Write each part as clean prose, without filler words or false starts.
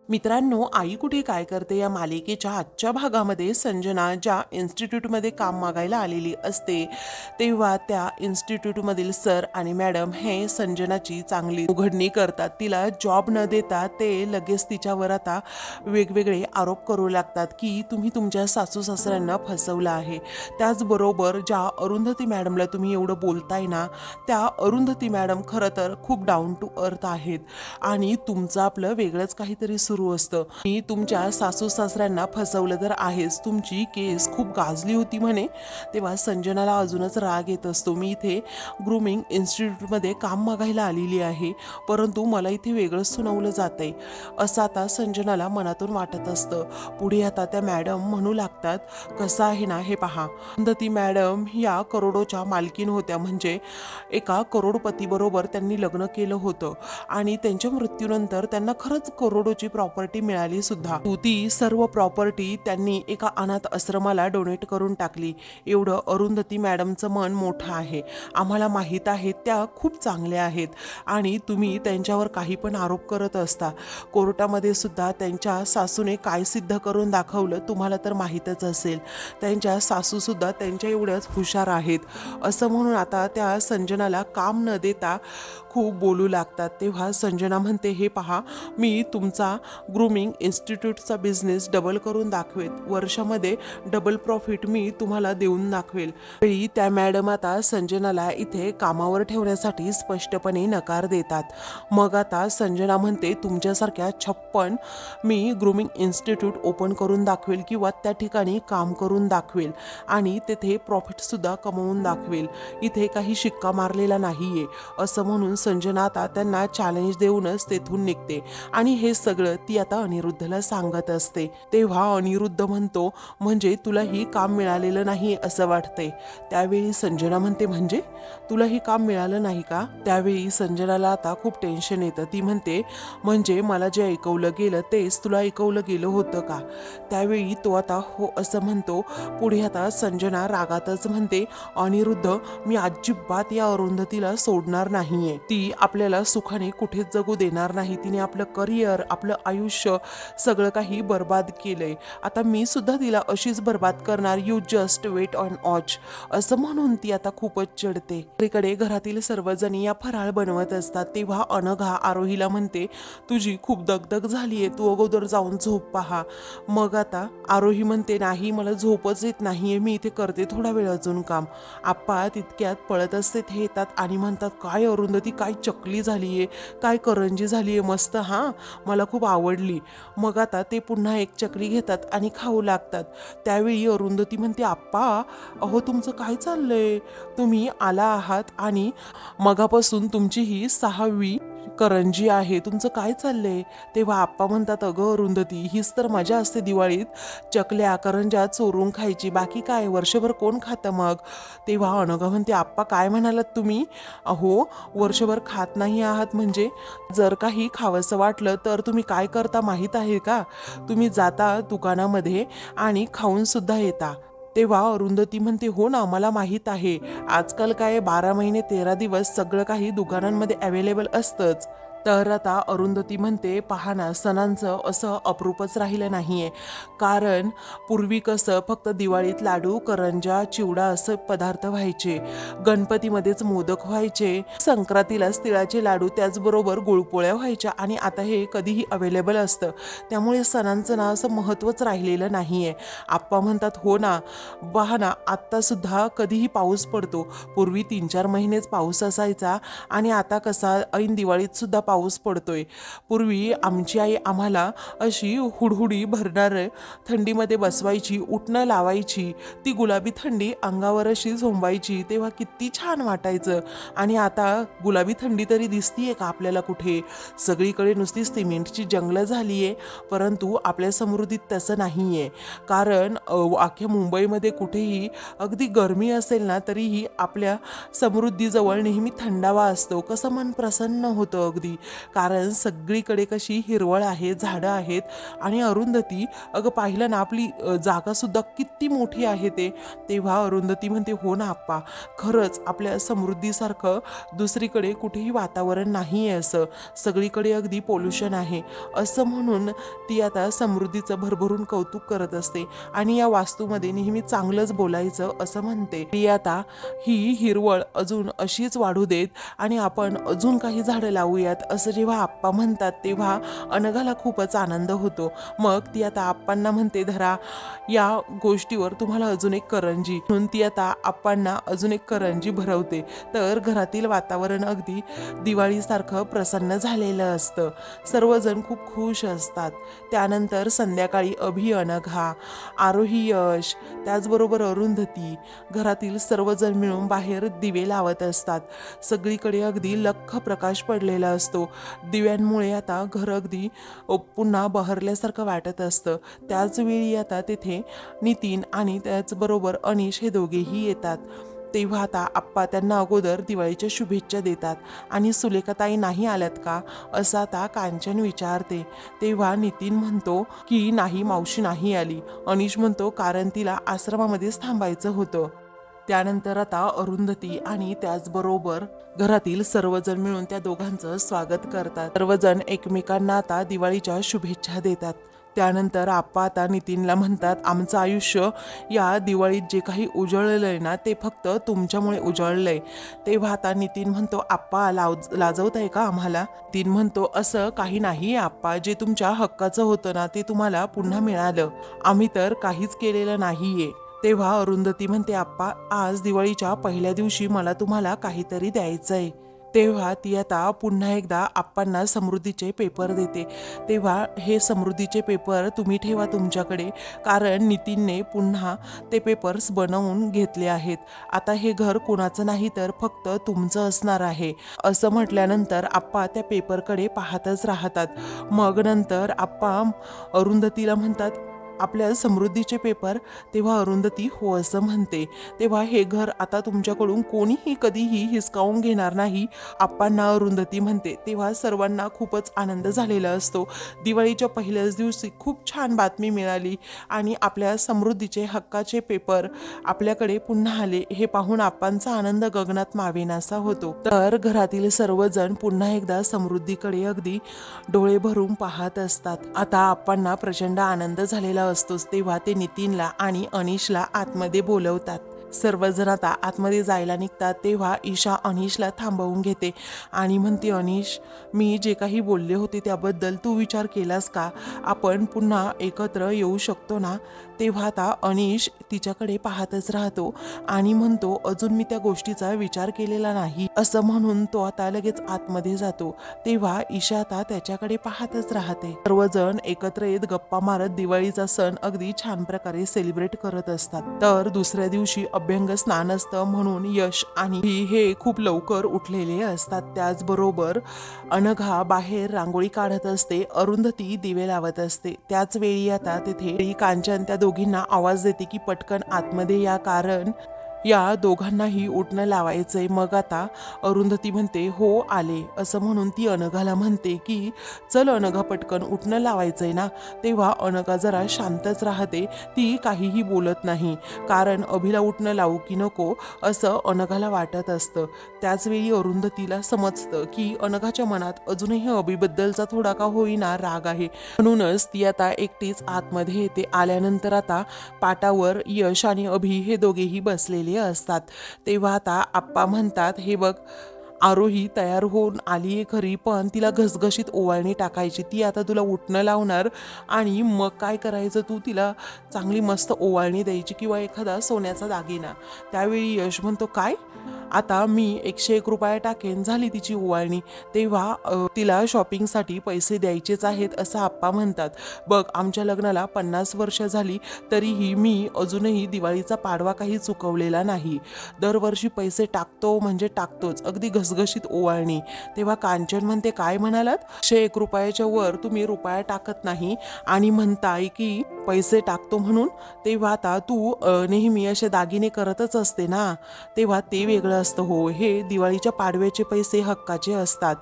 मित्रांनो, आई कुठे काय करते या मालिकेच्या आजच्या भागामध्ये संजना ज्या इन्स्टिट्यूटमध्ये काम मागायला आलेली असते तेव्हा त्या इन्स्टिट्यूटमधील सर आणि मॅडम हे संजनाची चांगली उघडणी करतात. तिला जॉब न देता ते लगेच तिच्यावर आता वेगवेगळे आरोप करू लागतात की तुम्ही तुमच्या सासू सासऱ्यांना फसवलं आहे. त्याचबरोबर ज्या अरुंधती मॅडमला तुम्ही एवढं बोलताय ना, त्या अरुंधती मॅडम खरं तर खूप डाऊन टू अर्थ आहेत आणि तुमचं आपलं वेगळंच काहीतरी सुरू असतं. मी तुमच्या सासू सासऱ्यांना फसवलं तर आहेच, तुमची केस खूप गाजली होती म्हणे. तेव्हा संजनाला अजूनच राग येत असतो. मी इथे ग्रूमिंग इन्स्टिट्यूटमध्ये काम मागायला आलेली आहे, परंतु मला इथे वेगळंच सुनावलं जात आहे असं आता संजनाला मनातून वाटत असतं. पुढे आता त्या मॅडम म्हणू लागतात, कसं आहे ना हे पहा, ती मॅडम या करोडोच्या मालकीन होत्या, म्हणजे एका करोडपतीबरोबर त्यांनी लग्न केलं होतं आणि त्यांच्या मृत्यूनंतर त्यांना खरंच करोडोची प्रॉपर्टी मिळाली सुद्धा. ती सर्व प्रॉपर्टी त्यांनी एका अनाथ आश्रमाला डोनेट करून टाकली. एवढं अरुंधती मॅडमचं मन मोठं आहे, आम्हाला माहीत आहे, त्या खूप चांगल्या आहेत आणि तुम्ही त्यांच्यावर काही पण आरोप करत असता. कोर्टामध्ये सुद्धा त्यांच्या सासूने काय सिद्ध करून दाखवलं तुम्हाला तर माहीतच असेल. त्यांच्या सासूसुद्धा त्यांच्या एवढ्याच हुशार आहेत असं म्हणून आता त्या संजनाला काम न देता खूप बोलू लागतात. तेव्हा संजना म्हणते, हे पहा, मी तुमचा ग्रूमिंग इन्स्टिट्यूटचा बिझनेस डबल करून दाखवेल, वर्षामध्ये डबल प्रॉफिट मी तुम्हाला देऊन दाखवेल. तरी त्या मॅडम आता संजनाला इथे कामावर ठेवण्यासाठी स्पष्टपणे नकार देतात. मग आता संजना म्हणते, तुमच्यासारख्या 56 मी ग्रूमिंग इन्स्टिट्यूट ओपन करून दाखवेल किंवा त्या ठिकाणी काम करून दाखवेल आणि तेथे प्रॉफिटसुद्धा कमवून दाखवेल. इथे काही शिक्का मारलेला नाहीये असं म्हणून संजना आता त्यांना चॅलेंज देऊनच तेथून निघते आणि हे सगळं ती आता अनिरुद्धला सांगत असते. तेव्हा अनिरुद्ध म्हणतो, म्हणजे तुलाही काम मिळालेलं नाही असं वाटतंय. त्यावेळी संजना म्हणते, म्हणजे तुलाही काम मिळालं नाही का? त्यावेळी संजनाला आता खूप टेन्शन येतं. ती म्हणते, म्हणजे मला जे ऐकवलं गेलं तेच तुला ऐकवलं गेलं होतं का? त्यावेळी तो आता हो असं म्हणतो. पुढे आता संजना रागातच म्हणते, अनिरुद्ध, मी अजिबात या अरुंधतीला सोडणार नाहीये. ती आपल्याला सुखाने कुठेच जगू देणार नाही. तिने आपलं करिअर, आपलं आयुष्य सगळं काही बर्बाद केलंय. आता मी सुद्धा तिला अशीच बर्बाद करणार. You just wait and watch असं म्हणून ती आता खूपच चिडते. दुसरीकडे घरातील सर्वजणी या फराळ बनवत असतात. तेव्हा अनघा आरोहीला म्हणते, तुझी खूप दगदग झालीये, तू अगोदर जाऊन झोप पहा. मग आता आरोही म्हणते, नाही, मला झोपच येत नाहीये, मी इथे करते थोडा वेळ अजून काम. आप्पा तितक्यात पळत असते ते येतात आणि म्हणतात, काय अरुंधती, काय चकली झालीये, काय करंजी झालीये मस्त, हां, मला खूप आवडली. मग आता ते पुन्हा एक चकली घेतात आणि खाऊ लागतात. त्यावेळी अरुंधती म्हणते, आप्पा, अहो तुमचं काय चाललंय? तुम्ही आला आहात आणि मगापासून तुमची ही 6वी करंजी आहे, तुमचं काय चाललंय? तेव्हा आप्पा म्हणतात, अगं अरुंधती, हीच तर मजा असते दिवाळीत, चकल्या करंजा चोरून खायची, बाकी काय, वर्षभर कोण खातं मग? तेव्हा अनघा म्हणते, आप्पा काय म्हणालात तुम्ही? अहो, वर्षभर खात नाही आहात म्हणजे? जर काही खावंसं वाटलं तर तुम्ही काय करता माहीत आहे का? तुम्ही जाता दुकानामध्ये आणि खाऊन सुद्धा येता. तेव्हा अरुंधती म्हणते, हो ना, मला माहीत आहे, आजकाल काय 12 महिने 13 दिवस सगळं काही दुकानांमध्ये अवेलेबल असतंच. तर आता अरुंधती म्हणते, पहा ना, सणांचं असं अप्रूपच राहिलं नाहीये. कारण पूर्वी कसं फक्त दिवाळीत लाडू, करंजा, चिवडा असं पदार्थ व्हायचे, गणपतीमध्येच मोदक व्हायचे, संक्रांतीलाच तिळाचे लाडू, त्याचबरोबर गुळपोळ्या व्हायच्या आणि आता हे कधीही अवेलेबल असतं. त्यामुळे सणांचं ना असं महत्त्वच राहिलेलं नाहीये. आप्पा म्हणतात, हो ना, पहा ना, आत्तासुद्धा कधीही पाऊस पडतो. पूर्वी 3-4 महिनेच पाऊस असायचा आणि आता कसा ऐन दिवाळीत सुद्धा पाऊस पडतोय. पूर्वी आमची आई आम्हाला अशी हुडहुडी भरणारं थंडीमध्ये बसवायची, उटणं लावायची, ती गुलाबी थंडी अंगावर अशी झोंबायची, तेव्हा किती छान वाटायचं. आणि आता गुलाबी थंडी तरी दिसतीये का आपल्याला कुठे? सगळीकडे नुसती सिमेंटची जंगलं झाली आहे. परंतु आपल्या समृद्धीत तसं नाही आहे. कारण अख्ख्या मुंबईमध्ये कुठेही अगदी गरमी असेल ना, तरीही आपल्या समृद्धीजवळ नेहमी थंडावा असतो. कसं मन प्रसन्न होतं अगदी. कारण सगळीकडे कशी हिरवळ आहे, झाडं आहेत. आणि अरुंधती, अगं पाहिलं ना आपली जागा सुद्धा किती मोठी आहे ते. तेव्हा अरुंधती म्हणते, हो ना आप्पा, खरंच आपल्या समृद्धीसारखं दुसरीकडे कुठेही वातावरण नाही आहे, असं सगळीकडे अगदी पोल्युशन आहे. असं म्हणून ती आता समृद्धीचं भरभरून कौतुक करत असते आणि या वास्तूमध्ये नेहमी चांगलंच बोलायचं असं म्हणते. ती आता ही हिरवळ अजून अशीच वाढू देत आणि आपण अजून काही झाडं लावूयात असं जेव्हा आप्पा म्हणतात तेव्हा अनघाला खूपच आनंद होतो. मग ती आता आप्पांना म्हणते, धरा या गोष्टीवर तुम्हाला अजून एक करंजी, म्हणून ती आता आप्पांना अजून एक करंजी भरवते. तर घरातील वातावरण अगदी दिवाळीसारखं प्रसन्न झालेलं असतं. सर्वजण खूप खुश असतात. त्यानंतर संध्याकाळी अभि, अनघा, आरोही, यश, त्याचबरोबर अरुंधती, घरातील सर्वजण मिळून बाहेर दिवे लावत असतात. सगळीकडे अगदी लख्ख प्रकाश पडलेला असतो. दिव्यांमुळे आता घर अगदी पुन्हा बहरल्यासारखं वाटत असतं. त्याच वेळी आता तिथे नितीन आणि त्याचबरोबर अनिश हे दोघेही येतात. तेव्हा आता आप्पा त्यांना अगोदर दिवाळीच्या शुभेच्छा देतात आणि सुलेखाताई नाही आल्यात का असं आता कांचन विचारते. तेव्हा नितीन म्हणतो की नाही, मावशी नाही आली. अनिश म्हणतो कारण तिला आश्रमामध्येच थांबायचं होतं. त्यानंतर आता अरुंधती आणि त्याचबरोबर घरातील सर्वजण मिळून त्या दोघांचं स्वागत करतात. सर्वजण एकमेकांना आता दिवाळीच्या शुभेच्छा देतात. त्यानंतर आप्पा आता नितीनला म्हणतात, आमचं आयुष्य या दिवाळीत जे काही उजळलंय ना ते फक्त तुमच्यामुळे उजळलंय. तेव्हा आता नितीन म्हणतो, आप्पा लाजवताय का आम्हाला? नितीन म्हणतो, असं काही नाही आप्पा, जे तुमच्या हक्काचं होतं ना ते तुम्हाला पुन्हा मिळालं. आम्ही तर काहीच केलेलं नाहीये. तेव्हा अरुंधती म्हणते, आप्पा आज दिवाळीच्या पहिल्या दिवशी मला तुम्हाला काहीतरी द्यायचंय. तेव्हा ती आता पुन्हा एकदा आप्पांना समृद्धीचे पेपर देते. तेव्हा हे समृद्धीचे पेपर तुम्ही ठेवा तुमच्याकडे, कारण नितीनने पुन्हा ते पेपर्स बनवून घेतले आहेत. आता हे घर कोणाचं नाही तर फक्त तुमचं असणार आहे. असं म्हटल्यानंतर आप्पा त्या पेपरकडे पाहतच राहतात. मग नंतर आप्पा अरुंधतीला म्हणतात, आपल्या समृद्धीचे पेपर. तेव्हा अरुंधती हो असं म्हणते. तेव्हा हे घर आता तुमच्याकडून कोणीही कधीही हिसकावून घेणार नाही, आप्पांना अरुंधती म्हणते. तेव्हा सर्वांना खूपच आनंद झालेला असतो. दिवाळीच्या पहिल्याच दिवशी खूप छान बातमी मिळाली आणि आपल्या समृद्धीचे हक्काचे पेपर आपल्याकडे पुन्हा आले हे पाहून आप्पांचा आनंद गगनात मावेनासा होतो. तर घरातील सर्वजण पुन्हा एकदा समृद्धीकडे अगदी डोळे भरून पाहत असतात. आता आप्पांना प्रचंड आनंद झालेला असतोच. तेव्हा ते नितीनला आणि अनिशला आतमध्ये बोलवतात. सर्वजण आता आतमध्ये जायला निघतात. तेव्हा ईशा अनिशला थांबवून घेते आणि म्हणते, अनिश, मी जे काही बोलले होते त्याबद्दल तू विचार केलास का? आपण पुन्हा एकत्र येऊ शकतो ना? तेव्हा आता अनिश तिच्याकडे पाहतच राहतो आणि म्हणतो, अजून मी त्या गोष्टीचा विचार केलेला नाही, असं म्हणून तो आता लगेच आतमध्ये जातो. तेव्हा ईशा आता त्याच्याकडे पाहतच राहते. सर्वजण एकत्र येत गप्पा मारत दिवाळीचा सण अगदी छान प्रकारे सेलिब्रेट करत असतात. तर दुसऱ्या दिवशी अभ्यंग स्नान असतं म्हणून यश आणि हे खूप लवकर उठलेले असतात. त्याचबरोबर अनघा बाहेर रांगोळी काढत असते. अरुंधती दिवे लावत असते. त्याच वेळी आता तिथे कांचन त्या दोघींना आवाज देते की पटकन आतमध्ये या, कारण या दोघांनाही उठणं लावायचंय. मग आता अरुंधती म्हणते, हो आले, असं म्हणून ती अनघाला म्हणते की चल अनघा, पटकन उठणं लावायचंय ना. तेव्हा अनघा जरा शांतच राहते. ती काहीही बोलत नाही, कारण अभिला उठणं लावू की नको असं अनघाला वाटत असतं. त्याचवेळी अरुंधतीला समजतं की अनघाच्या मनात अजूनही अभिबद्दलचा थोडा का होईना राग आहे. म्हणूनच ती आता एकटीच आतमध्ये येते. आल्यानंतर आता पाटावर यश आणि अभि हे दोघेही बसलेले असतात. तेव्हा आता आप्पा म्हणतात, हे बघ, आरोही तयार होऊन आली आहे खरी, पण तिला घसघशीत ओवाळणी टाकायची. ती आता तुला उठणं लावणार आणि मग काय करायचं, तू तिला चांगली मस्त ओवाळणी द्यायची किंवा एखादा सोन्याचा दागिना. त्यावेळी यश म्हणतो, काय, आता मी 101 रुपये टाकेन, झाली तिची ओवाळणी. तेव्हा तिला शॉपिंगसाठी पैसे द्यायचेच आहेत असं आप्पा म्हणतात. बघ, आमच्या लग्नाला 50 वर्ष झाली तरीही मी अजूनही दिवाळीचा पाडवा काही चुकवलेला नाही. दरवर्षी पैसे टाकतो म्हणजे टाकतोच, अगदी घसघशीत ओवाळणी. तेव्हा कांचन म्हणते, काय म्हणालात, 101 रुपयाच्या वर तुम्ही रुपया टाकत नाही आणि म्हणताय की पैसे टाकतो म्हणून, तेव्हा आता तू नेहमी असे दागिने करतच असते ना, तेव्हा ते वेगळं असतं हो. हे दिवाळीच्या पाडव्याचे पैसे हक्काचे असतात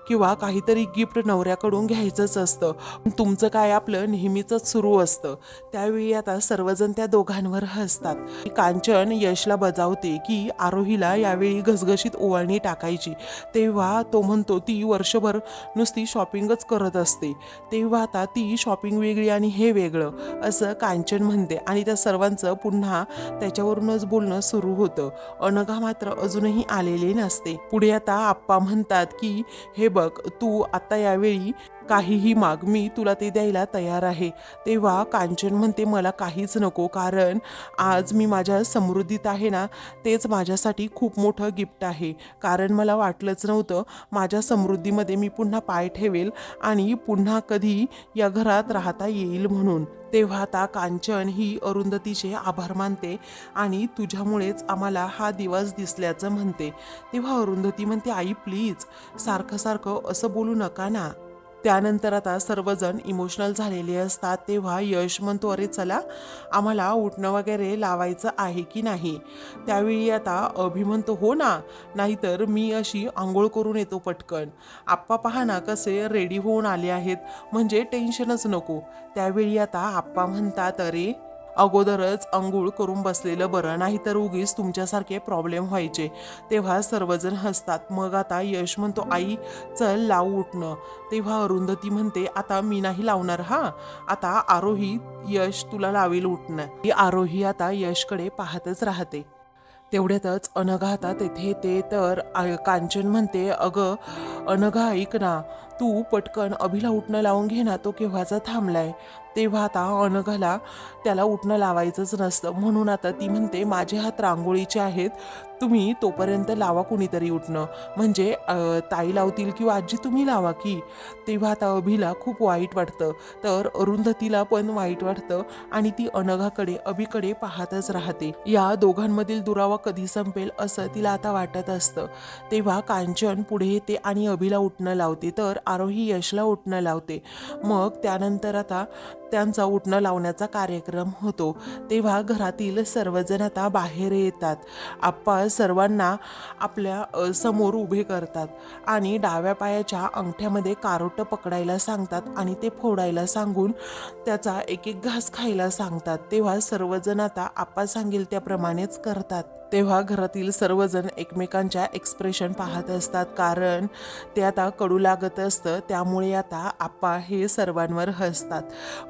किंवा काहीतरी गिफ्ट नवऱ्याकडून घ्यायचंच असतं. तुमचं काय आपलं नेहमीचंच सुरू असतं. त्यावेळी आता सर्वजण त्या दोघांवर हसतात. कांचन यशला बजावते की आरोहीला यावेळी घसघशीत ओवाळणी टाकायची. तेव्हा तो म्हणतो ती वर्षभर नुसती शॉपिंगच करत असते. तेव्हा आता ती शॉपिंग वेगळी आणि हे वेगळं असं कांचन म्हणते आणि त्या सर्वांचं पुन्हा त्याच्यावरूनच बोलणं सुरू होतं. अनघा मात्र अजूनही आलेले नसते. पुढे आता आप्पा म्हणतात की हे बघ, तू आता यावेळी काहीही माग, मी तुला ते द्यायला तयार आहे. तेव्हा कांचन म्हणते मला काहीच नको, कारण आज मी माझ्या समृद्धीत आहे ना, तेच माझ्यासाठी खूप मोठं गिफ्ट आहे. कारण मला वाटलंच नव्हतं माझ्या समृद्धीमध्ये मी पुन्हा पाय ठेवेल आणि पुन्हा कधी या घरात राहता येईल म्हणून. तेव्हा आता कांचन ही अरुंधतीचे आभार मानते आणि तुझ्यामुळेच आम्हाला हा दिवस दिसल्याचं म्हणते. तेव्हा अरुंधती म्हणते आई प्लीज सारखं सारखं असं बोलू नका ना. त्यानंतर आता सर्वजण इमोशनल झालेले असतात. तेव्हा यश म्हणतो अरे चला आम्हाला उठणं वगैरे लावायचं आहे की नाही. त्यावेळी आता अभि म्हणतो हो ना, नाहीतर मी अशी आंघोळ करून येतो पटकन. आप्पा पहा ना कसे रेडी होऊन आले आहेत, म्हणजे टेन्शनच नको. त्यावेळी आता आप्पा म्हणतात अरे अगोदरच अंघोळ करून बसलेलं बरं, नाही तर उगीच तुमच्यासारखे प्रॉब्लेम व्हायचे. तेव्हा सर्वजण हसतात. मग आता यश म्हणतो आई चल लावू उठणं. तेव्हा अरुंधती म्हणते आता मी नाही लावणार हा, आता आरोही यश तुला लावेल उठणं. ही आरोही आता यशकडे पाहतच राहते. तेवढ्यातच अनघा आता तेथे येते. तर कांचन म्हणते अगं अनघा ऐक ना, तू पटकन अभिला उठणं लावून घे ना, तो केव्हाचा थांबलाय. तेव्हा आता अनघाला त्याला उठणं लावायचंच नसतं, म्हणून आता ती म्हणते माझे हात रांगोळीचे आहेत, तुम्ही तोपर्यंत लावा कुणीतरी उठणं, म्हणजे ताई लावतील किंवा आजी तुम्ही लावा की. तेव्हा आता अभिला खूप वाईट वाटतं, तर अरुंधतीला पण वाईट वाटतं आणि ती अनघाकडे अभिकडे पाहतच राहते. या दोघांमधील दुरावा कधी संपेल असं तिला आता वाटत असतं. तेव्हा कांचन पुढे येते आणि अभिला उठणं लावते, तर आरोही यशला उठणं लावते. मग त्यानंतर आता त्यांचा उठणं लावण्याचा कार्यक्रम होतो. तेव्हा घरातील सर्वजण आता बाहेर येतात. आप्पा सर्वांना आपल्या समोर उभे करतात आणि डाव्या पायाच्या अंगठ्यामध्ये कारोटं पकडायला सांगतात आणि ते फोडायला सांगून त्याचा एक एक घास खायला सांगतात. तेव्हा सर्वजण आता आप्पा सांगेल त्याप्रमाणेच करतात. तेव्हा घरातील सर्वजण एकमेकांच्या एक्सप्रेशन पाहत असतात, कारण ते आता कडू लागत असतं. त्यामुळे आता आप्पा हे सर्वांवर हसतात.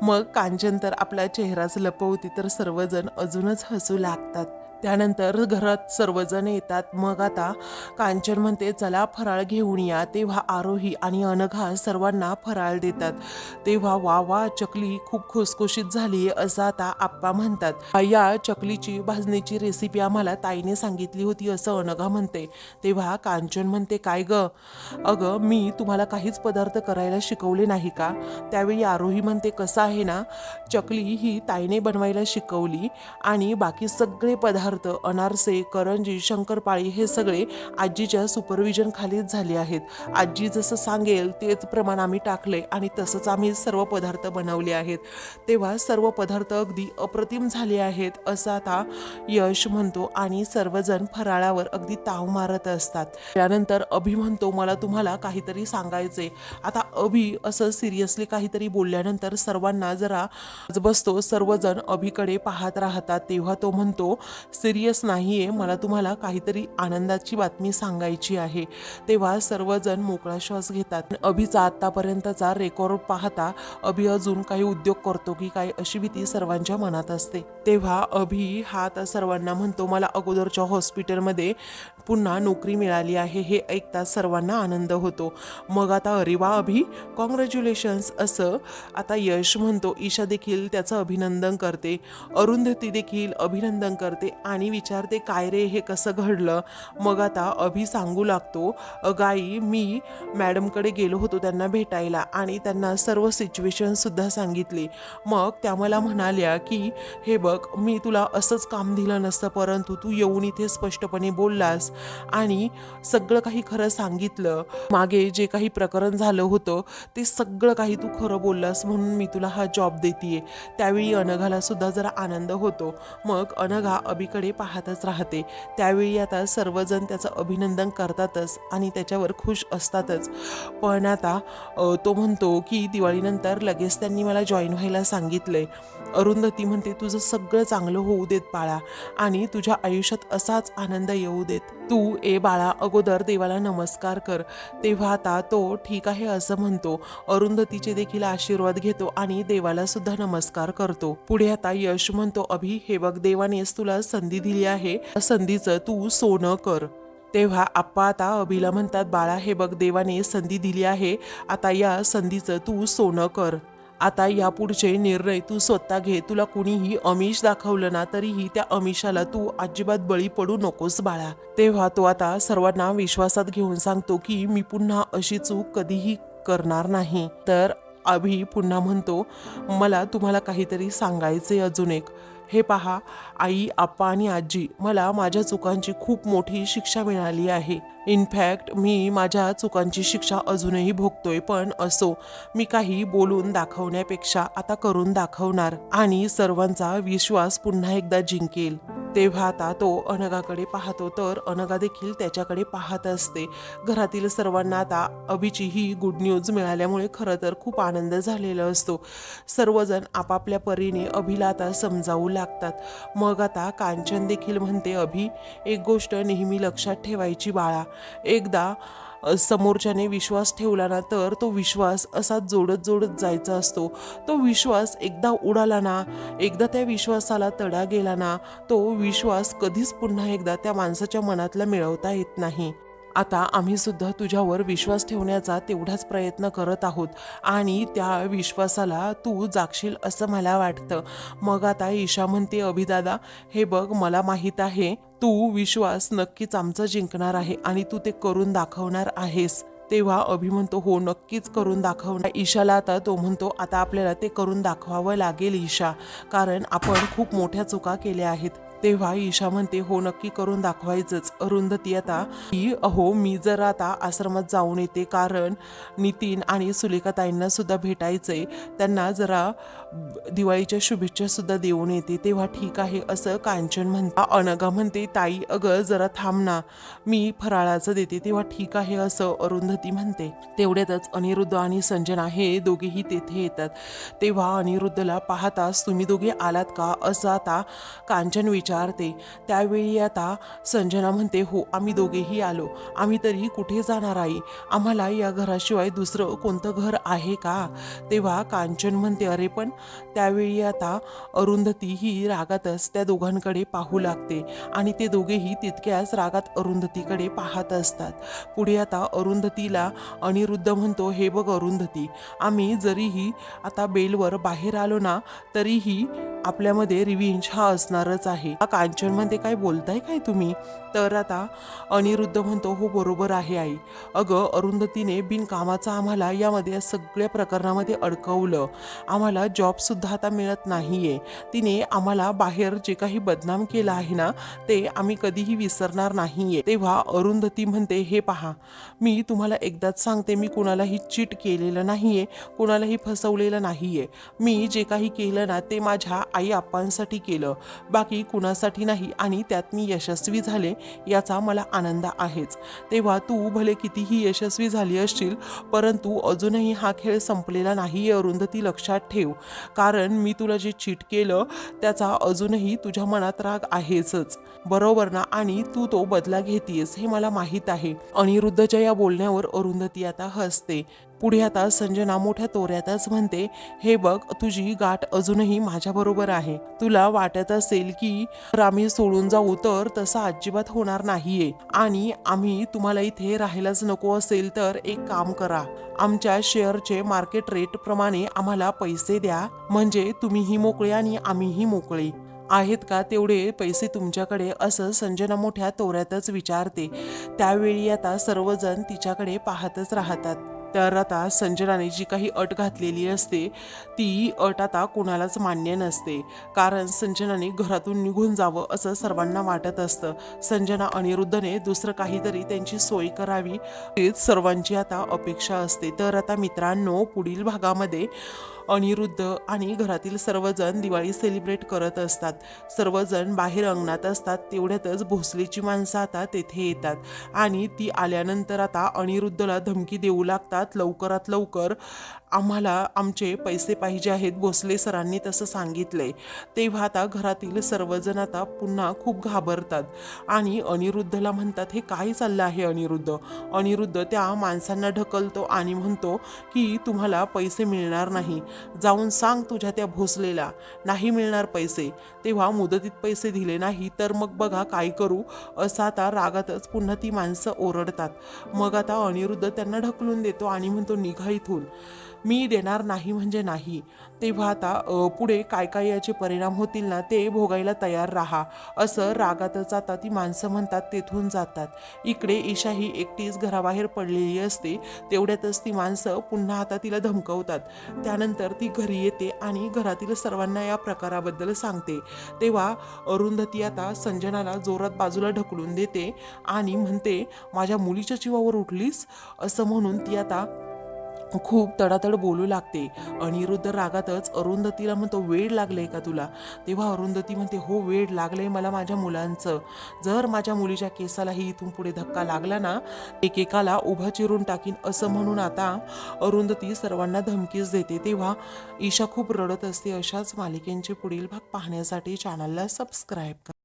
मग कांचन तर आपला चेहराच लपवती, तर सर्वजण अजूनच हसू लागतात. त्यानंतर घरात सर्वजण येतात. मग आता कांचन म्हणते चला फराळ घेऊन या. तेव्हा आरोही आणि अनघा सर्वांना फराळ देतात. तेव्हा वा वा चकली खूप खुसखुशीत झाली असं आता आप्पा म्हणतात. या चकलीची भाजणीची रेसिपी आम्हाला ताईने सांगितली होती असं अनघा म्हणते. तेव्हा कांचन म्हणते काय ग, अगं मी तुम्हाला काहीच पदार्थ करायला शिकवले नाही का. त्यावेळी आरोही म्हणते कसं आहे ना, चकली ही ताईने बनवायला शिकवली आणि बाकी सगळे पदार्थ अनारसे, करंजी, शंकरपाळी हे सगळे आजीच्या सुपरविजन खालीच झाले आहेत. आजी जसं सांगेल तेच प्रमाण आम्ही टाकले आणि तसंच आम्ही सर्व पदार्थ बनवले आहेत. तेव्हा सर्व पदार्थ अगदी अप्रतिम झाले आहेत असं आता यश म्हणतो आणि सर्वजण फराळावर अगदी ताव मारत असतात. त्यानंतर अभि म्हणतो मला तुम्हाला काहीतरी सांगायचे. आता अभि असं सिरियसली काहीतरी बोलल्यानंतर सर्वांना जरा बसतो. सर्वजण अभिकडे पाहत राहतात. तेव्हा तो म्हणतो सिरियस नाहीये, मला तुम्हाला काहीतरी आनंदाची बातमी सांगायची आहे. तेव्हा सर्वजण मोकळा श्वास घेतात. अभिचा आतापर्यंतचा रेकॉर्ड पाहता अभि अजून काही उद्योग करतो की काय अशी भीती सर्वांच्या मनात असते. तेव्हा अभि हा आता सर्वांना म्हणतो मला अगोदरच्या हॉस्पिटलमध्ये पुन्हा नोकरी मिळाली आहे. हे ऐकताच सर्वांना आनंद होतो. मग आता अरे वा अभि कॉंग्रॅच्युलेशन्स असं आता यश म्हणतो. ईशा देखील त्याचं अभिनंदन करते. अरुंधती देखील अभिनंदन करते आणि विचारते काय रे हे कसं घडलं. मग आता अभि सांगू लागतो गाई मी मॅडमकडे गेलो होतो त्यांना भेटायला आणि त्यांना सर्व सिच्युएशन सुद्धा सांगितली. मग त्या मला म्हणाल्या की हे बघ मी तुला असंच काम दिलं नसतं, परंतु तू येऊन इथे स्पष्टपणे बोललास आणि सगळं काही खरं सांगितलं. मागे जे काही प्रकरण झालं होतं ते सगळं काही तू खरं बोललास म्हणून मी तुला हा जॉब देतीये. त्यावेळी अनघाला सुद्धा जरा आनंद होतो. मग अनघा अभिकडे पाहतच राहते. त्यावेळी आता सर्वजण त्याचं अभिनंदन करतातच आणि त्याच्यावर खुश असतातच. पण आता तो म्हणतो की दिवाळीनंतर लगेच त्यांनी मला जॉईन व्हायला सांगितलंय. अरुंधती म्हणते तुझं सगळं चांगलं होऊ देत बाळा आणि तुझ्या आयुष्यात असाच आनंद येऊ देत. तू बाळा अगोदर देवाला नमस्कार कर. तेव्हा आता तो ठीक आहे असं म्हणतो. अरुंधतीचे देखील आशीर्वाद घेतो आणि देवाला सुद्धा नमस्कार करतो. पुढे आता यश म्हणतो अभि हे बघ देवानेच तुला संधी दिली आहे, संधीचं तू सोनं कर. तेव्हा आप्पा आता अभिला म्हणतात बाळा हे बघ देवाने संधी दिली आहे, आता या संधीचं तू सोनं कर. आता यापुढचे निर्णय तू स्वतः घे. तुला कुणीही आमिष दाखवलं ना तरीही त्या आमिषाला तू अजिबात बळी पडू नकोस बाळा. तेव्हा तो आता सर्वांना विश्वासात घेऊन सांगतो की मी पुन्हा अशी चूक कधीही करणार नाही. तर अभि पुन्हा म्हणतो मला तुम्हाला काहीतरी सांगायचे अजून एक. हे पहा आई आप्पा आणि आजी मला माझ्या चुकांची खूप मोठी शिक्षा मिळाली आहे. इनफॅक्ट मी माझ्या चुकांची शिक्षा अजूनही भोगतोय. पण असो मी काही बोलून दाखवण्यापेक्षा आता करून दाखवणार आणि सर्वांचा विश्वास पुन्हा एकदा जिंकेल. तेव्हा आता तो अनघाकडे पाहतो तर अनघा देखील त्याच्याकडे पाहत असते. घरातील सर्वांना आता अभिची ही गुड न्यूज मिळाल्यामुळे खरं तर खूप आनंद झालेला असतो. सर्वजण आपापल्या परीने अभिला आता समजावू लागतात. मग आता कांचन देखील म्हणते अभि एक गोष्ट नेहमी लक्षात ठेवायची बाळा, एकदा समोरच्याने विश्वास ठेवला ना तर तो विश्वास असा जोडत जोडत जायचा असतो. तो विश्वास एकदा उडाला ना, एकदा त्या विश्वासाला तडा गेला ना, तो विश्वास कधीच पुन्हा एकदा त्या माणसाच्या मनातला मिळवता येत नाही. आता आम्ही सुद्धा तुझ्यावर विश्वास ठेवण्याचा तेवढाच प्रयत्न करत आहोत आणि त्या विश्वासाला तू जागशील असं मला वाटतं. मग आता ईशा म्हणते अभिदादा हे बघ मला माहीत आहे तू विश्वास नक्कीच आमचा जिंकणार आहे आणि तू ते करून दाखवणार आहेस. तेव्हा अभि म्हणतो हो नक्कीच करून दाखवणार. ईशाला आता तो म्हणतो आता आपल्याला ते करून दाखवावं लागेल ईशा, कारण आपण खूप मोठ्या चुका केल्या आहेत. तेव्हा ईशा म्हणते हो नक्की करून दाखवायचंच. अरुंधती आता की अहो मी जर आता आश्रमात जाऊन येते कारण नितीन आणि सुलेखाताईंना सुद्धा भेटायचंय, त्यांना जरा दिवाळीच्या शुभेच्छा सुद्धा देऊन येते. तेव्हा ठीक आहे असं कांचन म्हणते. अनघा म्हणते ताई अगं जरा थांब ना, मी फराळाचं देते. तेव्हा ठीक आहे असं अरुंधती म्हणते. तेवढ्यातच अनिरुद्ध आणि संजना हे दोघेही तेथे येतात. तेव्हा अनिरुद्धला पाहताच तुम्ही दोघे आलात का असं आता कांचन विचारते. त्यावेळी आता संजना म्हणते हो आम्ही दोघेही आलो. आम्ही तरी कुठे जाणार आई, आम्हाला या घराशिवाय दुसरं कोणतं घर आहे का. तेव्हा कांचन म्हणते अरे पण. त्यावेळी आता अरुंधती ही रागातच त्या दोघांकडे पाहू लागते आणि ते दोघेही तितक्याच रागात अरुंधतीकडे पाहत असतात. पुढे आता अरुंधतीला अनिरुद्ध म्हणतो हे बघ अरुंधती, आम्ही जरीही आता बेलवर बाहेर आलो ना तरीही आपल्यामध्ये रिव्हेंज हा असणारच आहे. कांचन म्हणते काय बोलताय काय तुम्ही. तर आता अनिरुद्ध म्हणतो हो बरोबर आहे आई, अगं अरुंधतीने बिनकामाचा आम्हाला यामध्ये सगळ्या प्रकरणामध्ये अडकवलं. आम्हाला जॉबसुद्धा आता मिळत नाहीये. तिने आम्हाला बाहेर जे काही बदनाम केलं आहे ना ते आम्ही कधीही विसरणार नाहीये. तेव्हा अरुंधती म्हणते हे पहा मी तुम्हाला एकदाच सांगते मी कुणालाही चीट केलेलं नाहीये, कुणालाही फसवलेलं नाहीये. मी जे काही केलं ना ते माझ्या आई आप्पांसाठी केलं, बाकी कुणासाठी नाही आणि त्यात मी यशस्वी झाले याचा मला आनंद आहेच. तेव्हा तू भले कितीही यशस्वी झाली असशील परंतु अजूनही हा खेळ संपलेला नाही अरुंधती लक्षात ठेव, कारण मी तुला जे चीट केलं त्याचा अजूनही तुझ्या मनात राग आहेच बरोबर ना, आणि तू तो बदला घेतीयस हे मला माहीत आहे. अनिरुद्धच्या या बोलण्यावर अरुंधती आता हसते. पुढे आता संजना मोठ्या तोऱ्यातच म्हणते हे बघ तुझी गाठ अजूनही माझ्याबरोबर आहे. तुला वाटत असेल की आम्ही सोडून जाऊ तर तसं अजिबात होणार नाहीये आणि आम्ही तुम्हाला इथे राहायलाच नको असेल तर एक काम करा, आमच्या शेअरचे मार्केट रेट प्रमाणे आम्हाला पैसे द्या, म्हणजे तुम्हीही मोकळे आणि आम्हीही मोकळे. आहेत का तेवढे पैसे तुमच्याकडे असं संजना मोठ्या तोऱ्यातच विचारते. त्यावेळी आता सर्वजण तिच्याकडे पाहतच राहतात. तर आता संजनाने जी काही अट घातलेली असते ती अट आता कोणालाच मान्य नसते, कारण संजनाने घरातून निघून जावं असं सर्वांना वाटत असतं. संजना अनिरुद्धने दुसरं काहीतरी त्यांची सोय करावी हीच सर्वांची आता अपेक्षा असते. तर आता मित्रांनो, पुढील भागामध्ये अनिरुद्ध आणि घरातील सर्वजण दिवाळी सेलिब्रेट करत असतात. सर्वजण बाहेर अंगणात असतात. तेवढ्यातच भोसलेची माणसं आता तेथे येतात आणि ती आल्यानंतर आता अनिरुद्धला धमकी देऊ लागतात, लवकरात लवकर आम्हाला आमचे पैसे पाहिजे आहेत, भोसले सरांनी तसं सांगितलंय. तेव्हा आता घरातील सर्वजण आता पुन्हा खूप घाबरतात आणि अनिरुद्धला म्हणतात, हे काय चाललं आहे अनिरुद्ध. अनिरुद्ध त्या माणसांना ढकलतो आणि म्हणतो की तुम्हाला पैसे मिळणार नाही, जाऊन सांग तुझ्या त्या भोसलेला नाही मिळणार पैसे. तेव्हा मुदतीत पैसे दिले नाही तर मग बघा काय करू, असं आता रागातच पुन्हा ती माणसं ओरडतात. मग आता अनिरुद्ध त्यांना ढकलून देतो आणि म्हणतो निघा इथून, मी देणार नाही म्हणजे नाही. तेव्हा आता पुढे काय काय याचे परिणाम होतील ना ते भोगायला तयार राहा, असं रागातच आता ती माणसं म्हणतात, तेथून जातात. इकडे ईशा ही एकटीच घराबाहेर पडलेली असते. तेवढ्यातच ती माणसं पुन्हा आता तिला धमकवतात. त्यानंतर ती घरी येते आणि घरातील सर्वांना या प्रकाराबद्दल सांगते. तेव्हा अरुंधती आता संजनाला जोरात बाजूला ढकलून देते आणि म्हणते, माझ्या मुलीच्या जीवावर उठलीस, असं म्हणून ती आता खूप तडातड बोलू लागते. अनिरुद्ध रागातच अरुंधतीला म्हणतो, वेड लागलंय का तुला. तेव्हा अरुंधती म्हणते, हो वेड लागलंय मला माझ्या मुलांचं. जर माझ्या मुलीच्या केसालाही इथून पुढे धक्का लागला ना, एकेकाला उभा चिरून टाकीन, असं म्हणून आता अरुंधती सर्वांना धमकीच देते. तेव्हा ईशा खूप रडत असते. अशाच मालिकेंचे पुढील भाग पाहण्यासाठी चॅनलला सबस्क्राईब करा.